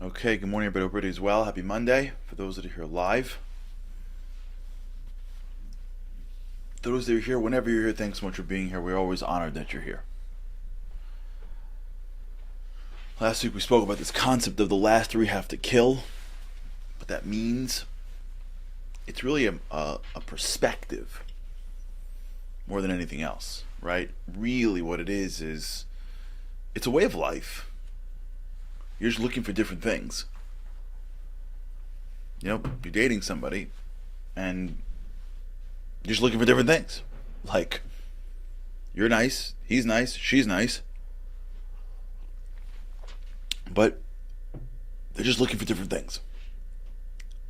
Okay, good morning, everybody. Hope everybody's well. Happy Monday for those that are here live. Those that are here, whenever you're here, thanks so much for being here. We're always honored that you're here. Last week we spoke about this concept of the last three have to kill. What that means, it's really a perspective more than anything else, right? Really what it is it's a way of life. You're just looking for different things. You're dating somebody and you're just looking for different things. Like, you're nice, he's nice, she's nice. But they're just looking for different things.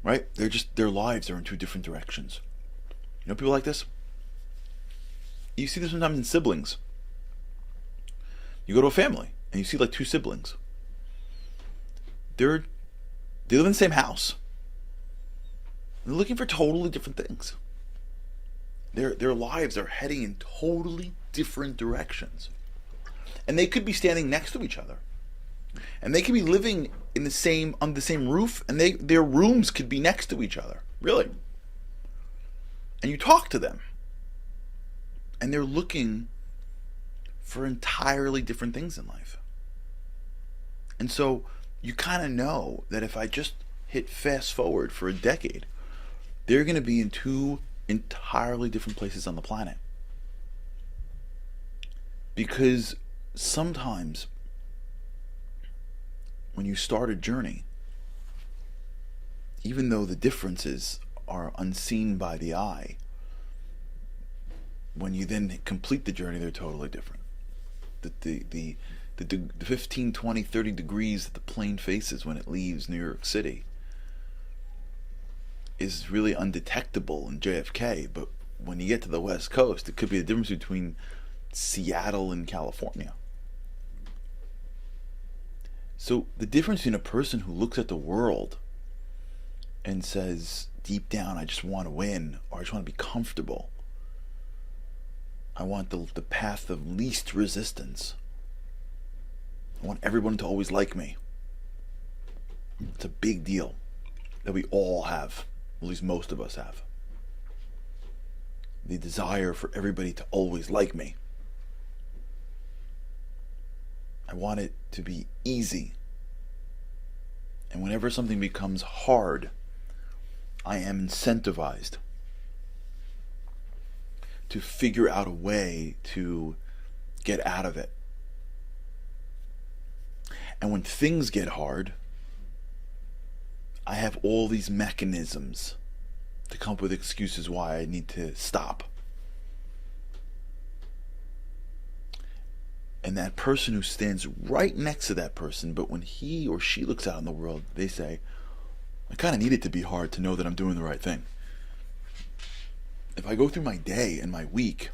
Right? Their lives are in two different directions. People like this? You see this sometimes in siblings. You go to a family and you see like two siblings. They live in the same house. They're looking for totally different things. Their lives are heading in totally different directions. And they could be standing next to each other. And they could be living on the same roof, and their rooms could be next to each other. Really. And you talk to them. And they're looking for entirely different things in life. And so you kind of know that if I just hit fast forward for a decade, they're going to be in two entirely different places on the planet. Because sometimes when you start a journey, even though the differences are unseen by the eye, when you then complete the journey, they're totally different. The 15, 20, 30 degrees that the plane faces when it leaves New York City is really undetectable in JFK, but when you get to the West Coast, it could be the difference between Seattle and California. So the difference between a person who looks at the world and says, deep down, I just want to win, or I just want to be comfortable. I want the path of least resistance. I want everyone to always like me. It's a big deal that we all have, at least most of us have. The desire for everybody to always like me. I want it to be easy. And whenever something becomes hard, I am incentivized to figure out a way to get out of it. And when things get hard, I have all these mechanisms to come up with excuses why I need to stop. And that person who stands right next to that person, but when he or she looks out in the world, they say, I kind of need it to be hard to know that I'm doing the right thing. If I go through my day and my week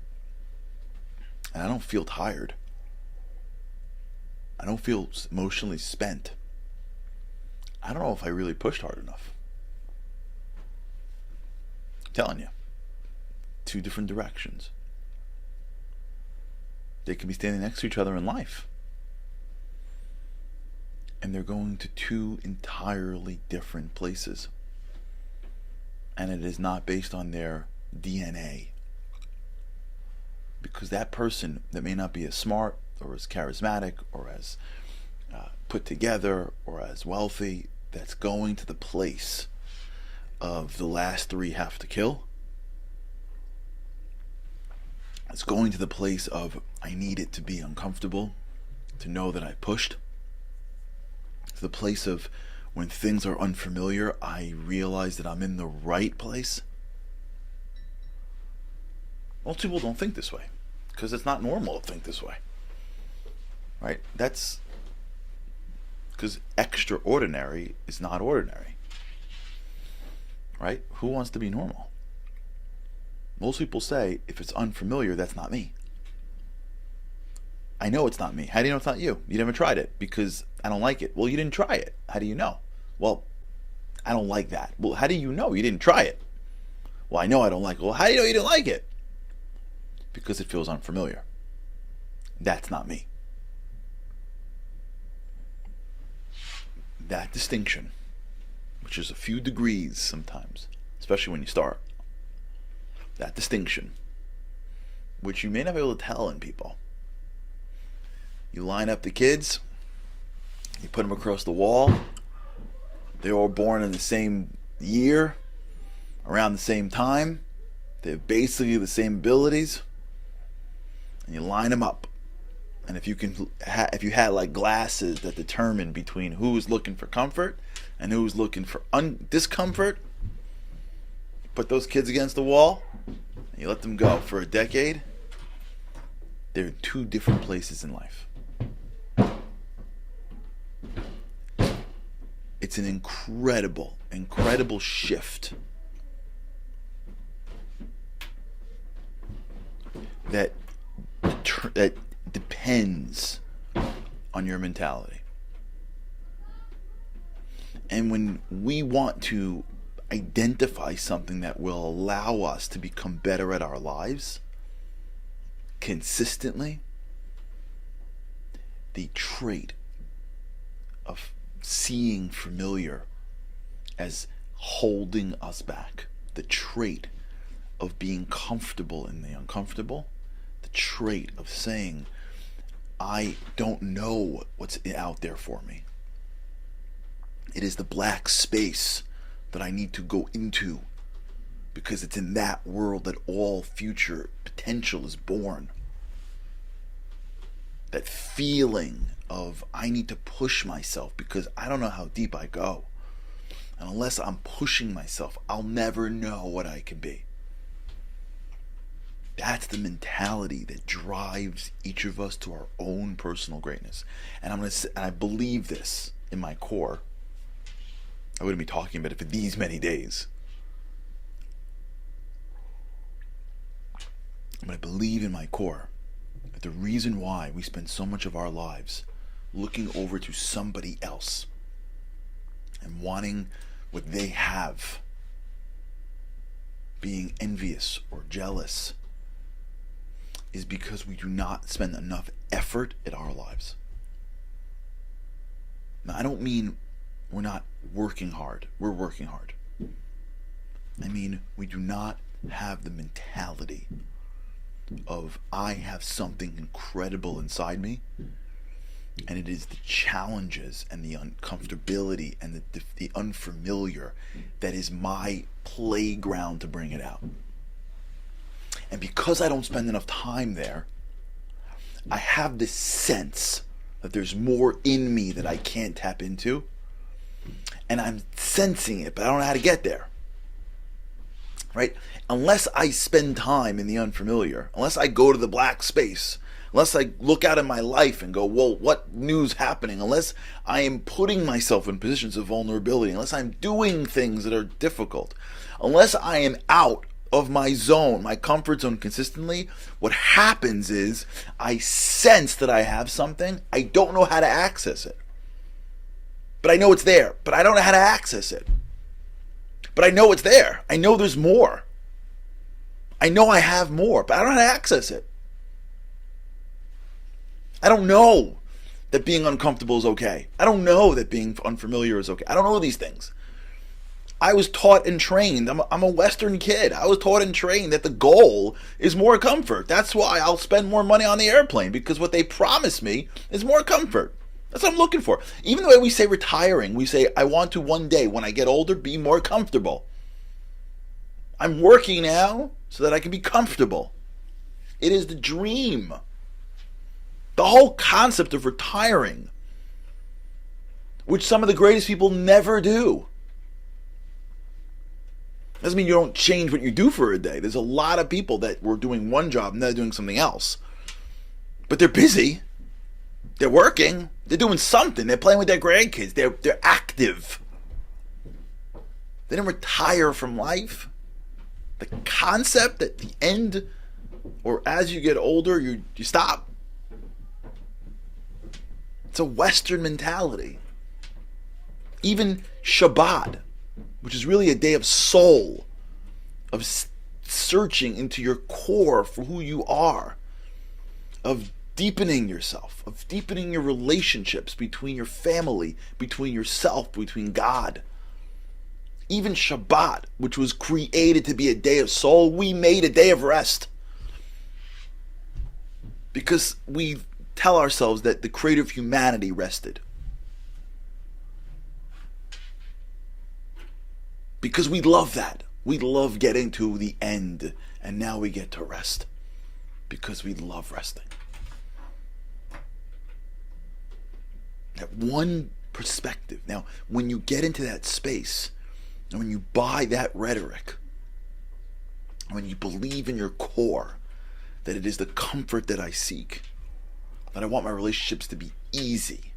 and I don't feel tired, I don't feel emotionally spent, I don't know if I really pushed hard enough. I'm telling you, two different directions. They can be standing next to each other in life. And they're going to two entirely different places. And it is not based on their DNA. Because that person that may not be as smart or as charismatic or as put together or as wealthy, that's going to the place of the last three have to kill. It's going to the place of I need it to be uncomfortable, to know that I pushed. To the place of when things are unfamiliar, I realize that I'm in the right place. Most people don't think this way because it's not normal to think this way. Right? That's because extraordinary is not ordinary. Right? Who wants to be normal? Most people say, if it's unfamiliar, that's not me. I know it's not me. How do you know it's not you? You never tried it because I don't like it. Well, you didn't try it. How do you know? Well, I don't like that. Well, how do you know you didn't try it? Well, I know I don't like it. Well, how do you know you didn't like it? Because it feels unfamiliar. That's not me. that distinction, which is a few degrees sometimes, especially when you start, that distinction, which you may not be able to tell in people. You line up the kids, you put them across the wall, they're all born in the same year, around the same time, they have basically the same abilities, and you line them up. And if you had like glasses that determine between who's looking for comfort and who's looking for discomfort, put those kids against the wall, and you let them go for a decade, they're in two different places in life. It's an incredible, incredible shift that depends on your mentality. And when we want to identify something that will allow us to become better at our lives consistently, the trait of seeing familiar as holding us back, the trait of being comfortable in the uncomfortable, the trait of saying, I don't know what's out there for me. It is the black space that I need to go into, because it's in that world that all future potential is born. That feeling of I need to push myself because I don't know how deep I go. And unless I'm pushing myself, I'll never know what I can be. That's the mentality that drives each of us to our own personal greatness. And I believe this in my core. I wouldn't be talking about it for these many days. But I believe in my core that the reason why we spend so much of our lives looking over to somebody else and wanting what they have, being envious or jealous, is because we do not spend enough effort in our lives. Now, I don't mean we're not working hard. We're working hard. I mean, we do not have the mentality of I have something incredible inside me, and it is the challenges and the uncomfortability and the unfamiliar that is my playground to bring it out. And because I don't spend enough time there, I have this sense that there's more in me that I can't tap into. And I'm sensing it, but I don't know how to get there. Right? Unless I spend time in the unfamiliar, unless I go to the black space, unless I look out in my life and go, well, what new's happening? Unless I am putting myself in positions of vulnerability, unless I'm doing things that are difficult, unless I am out of my zone, my comfort zone consistently, what happens is I sense that I have something. I don't know how to access it. But I know it's there, but I don't know how to access it. But I know it's there. I know there's more. I know I have more, but I don't know how to access it. I don't know that being uncomfortable is okay. I don't know that being unfamiliar is okay. I don't know these things. I was taught and trained. I'm a Western kid. I was taught and trained that the goal is more comfort. That's why I'll spend more money on the airplane, because what they promise me is more comfort. That's what I'm looking for. Even the way we say retiring, we say, I want to one day, when I get older, be more comfortable. I'm working now so that I can be comfortable. It is the dream. The whole concept of retiring, which some of the greatest people never do. Doesn't mean you don't change what you do for a day. There's a lot of people that were doing one job and they're doing something else. But they're busy. They're working. They're doing something. They're playing with their grandkids. They're active. They didn't retire from life. The concept at the end, or as you get older, you stop. It's a Western mentality. Even Shabbat, which is really a day of soul, of searching into your core for who you are, of deepening yourself, of deepening your relationships between your family, between yourself, between God. Even Shabbat, which was created to be a day of soul, we made a day of rest. Because we tell ourselves that the creator of humanity rested. Because we love that. We love getting to the end, and now we get to rest. Because we love resting. That one perspective. Now, when you get into that space, and when you buy that rhetoric, when you believe in your core that it is the comfort that I seek, that I want my relationships to be easy,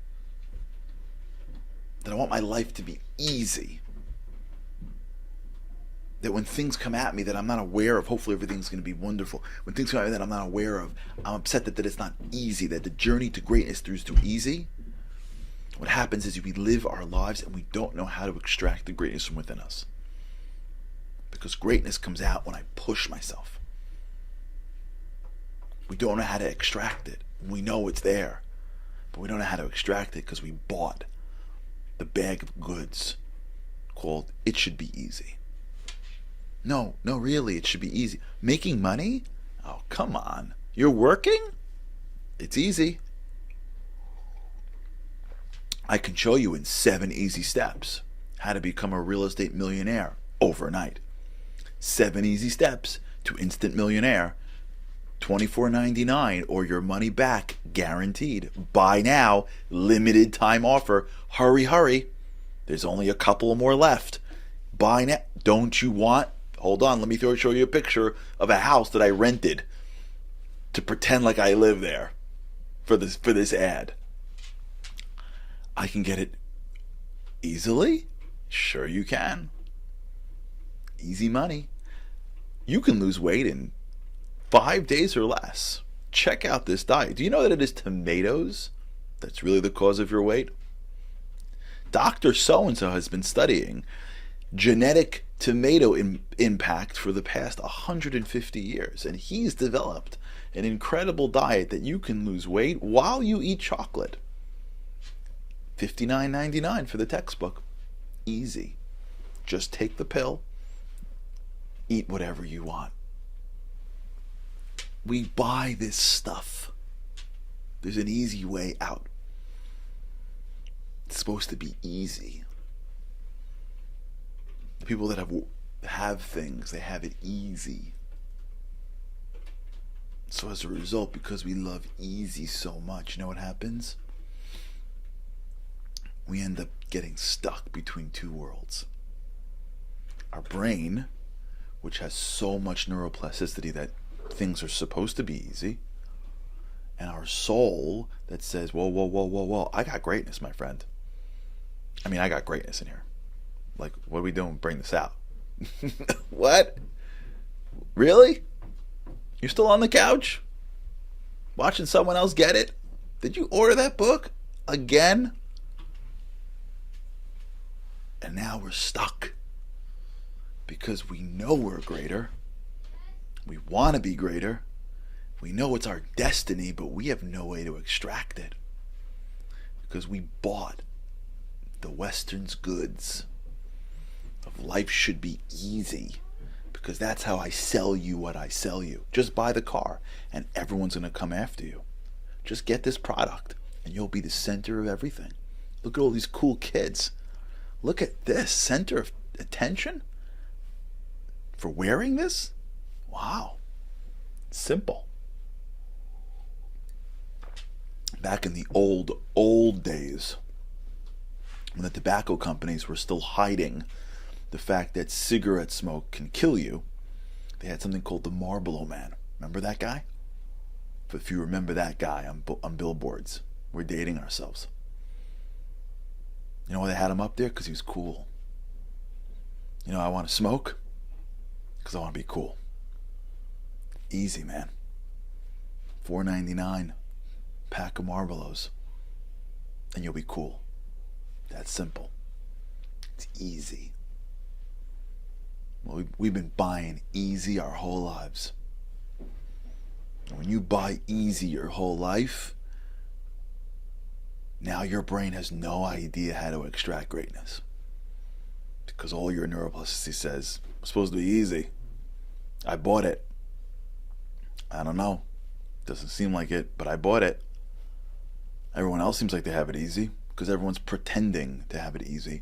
that I want my life to be easy, that when things come at me that I'm not aware of, hopefully everything's going to be wonderful. When things come at me that I'm not aware of, I'm upset that it's not easy, that the journey to greatness is too easy. What happens is we live our lives and we don't know how to extract the greatness from within us. Because greatness comes out when I push myself. We don't know how to extract it. We know it's there, but we don't know how to extract it because we bought the bag of goods called "it should be easy." No, really, it should be easy. Making money? Oh, come on. You're working? It's easy. I can show you in 7 easy steps how to become a real estate millionaire overnight. 7 easy steps to instant millionaire. $24.99 or your money back guaranteed. Buy now, limited time offer. Hurry. There's only a couple more left. Buy now. Don't you want? Hold on, let me show you a picture of a house that I rented to pretend like I live there for this ad. I can get it easily? Sure you can. Easy money. You can lose weight in 5 days or less. Check out this diet. Do you know that it is tomatoes that's really the cause of your weight? Dr. So-and-so has been studying genetic tomato impact for the past 150 years, and he's developed an incredible diet that you can lose weight while you eat chocolate. $59.99 for the textbook. Easy. Just take the pill. Eat whatever you want. We buy this stuff. There's an easy way out. It's supposed to be easy. The people that have things, they have it easy. So as a result, because we love easy so much, you know what happens? We end up getting stuck between two worlds. Our brain, which has so much neuroplasticity that things are supposed to be easy, and our soul that says, whoa, I got greatness, my friend. I mean, I got greatness in here. Like, what are we doing? Bring this out. What? Really? You're still on the couch? Watching someone else get it? Did you order that book? Again? And now we're stuck. Because we know we're greater. We want to be greater. We know it's our destiny, but we have no way to extract it. Because we bought the Western's goods of life should be easy. Because that's how I sell you what I sell you. Just buy the car and everyone's going to come after you. Just get this product and you'll be the center of everything. Look at all these cool kids. Look at this center of attention for wearing this. Wow. Simple. Back in the old days, when the tobacco companies were still hiding the fact that cigarette smoke can kill you, they had something called the Marlboro Man. Remember that guy? If you remember that guy on billboards, we're dating ourselves. You know why they had him up there? Because he was cool. You know, I want to smoke because I want to be cool. Easy, man. $4.99 pack of Marlboros, and you'll be cool. That's simple. It's easy. Well, we've been buying easy our whole lives. And when you buy easy your whole life, now your brain has no idea how to extract greatness. Because all your neuroplasticity says, it's supposed to be easy. I bought it. I don't know. Doesn't seem like it, but I bought it. Everyone else seems like they have it easy because everyone's pretending to have it easy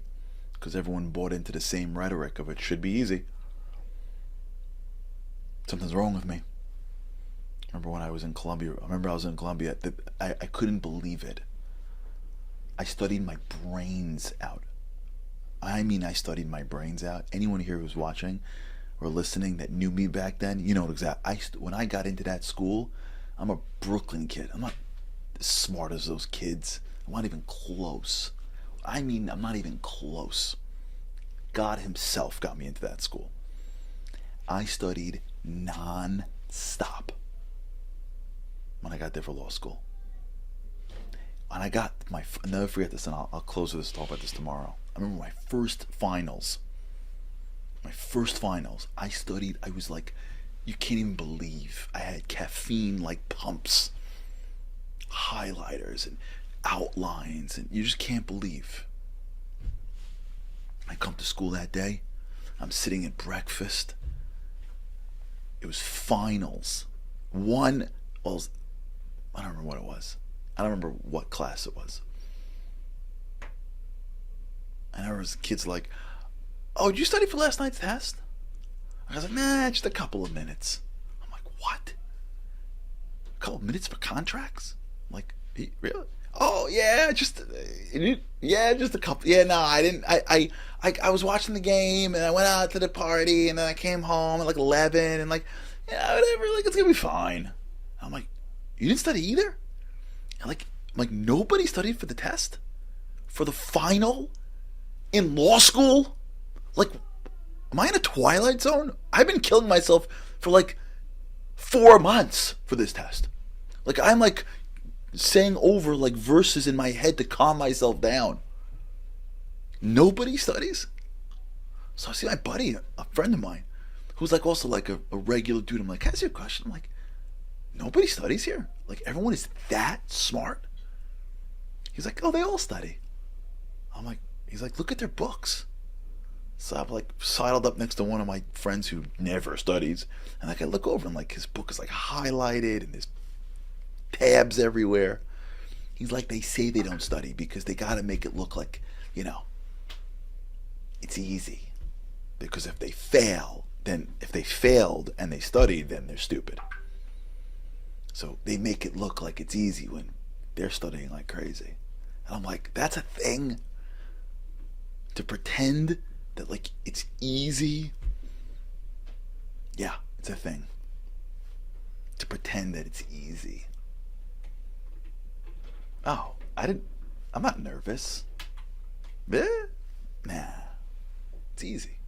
because everyone bought into the same rhetoric of it should be easy. Something's wrong with me. Remember when I was in Colombia? I couldn't believe it. I studied my brains out. I mean, I studied my brains out. Anyone here who's watching or listening that knew me back then, you know exactly. When I got into that school, I'm a Brooklyn kid. I'm not as smart as those kids. I'm not even close. I mean, I'm not even close. God himself got me into that school. I studied non-stop when I got there for law school. And I got I'll never forget this, and I'll close with this, talk about this tomorrow. I remember my first finals, I studied, I was like, you can't even believe, I had caffeine like pumps, highlighters and outlines, and you just can't believe. I come to school that day, I'm sitting at breakfast, it was finals. I don't remember what it was. I don't remember what class it was. And there was kids like, oh, did you study for last night's test? I was like, nah, just a couple of minutes. I'm like, what? A couple of minutes for contracts? I'm like, really? Oh, yeah, just a couple. Yeah, no, I didn't. I was watching the game, and I went out to the party, and then I came home at like 11, and like, yeah, whatever, like, it's gonna be fine. I'm like, you didn't study either? And like nobody studied for the test? For the final? In law school? Like, am I in a twilight zone? I've been killing myself for like 4 months for this test. Like, I'm like saying over like verses in my head to calm myself down. Nobody studies? So I see my buddy, a friend of mine, who's like also like a regular dude. I'm like, can I ask you a question? I'm like, nobody studies here? Like, everyone is that smart? He's like, oh, they all study. He's like, look at their books. So I'm like sidled up next to one of my friends who never studies, and like I look over and like his book is like highlighted and there's tabs everywhere. He's like, they say they don't study because they gotta make it look like, it's easy. Because if they failed and they studied, then they're stupid. So they make it look like it's easy when they're studying like crazy. And I'm like, that's a thing? To pretend that like it's easy? Yeah, it's a thing. To pretend that it's easy. Oh, I'm not nervous. Nah, it's easy.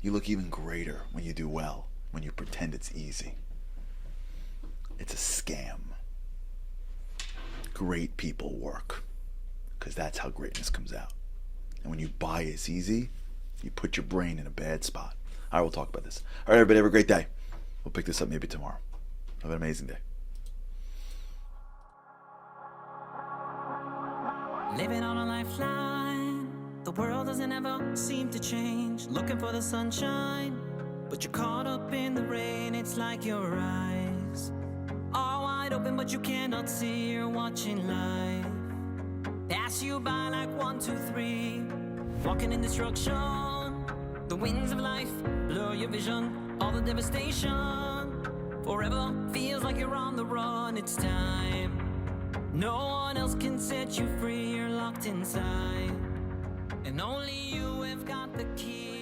You look even greater when you do well, when you pretend it's easy. It's a scam. Great people work, because that's how greatness comes out. And when you buy it's easy, you put your brain in a bad spot. All right, we'll talk about this. All right, everybody, have a great day. We'll pick this up maybe tomorrow. Have an amazing day. Living on a lifeline, the world doesn't ever seem to change. Looking for the sunshine, but you're caught up in the rain. It's like your eyes are wide open, but you cannot see. You're watching life pass you by like 1, 2, 3. Walking in destruction, the winds of life blur your vision. All the devastation forever feels like you're on the run. It's time. No one else can set you free. You're locked inside, and only you have got the key.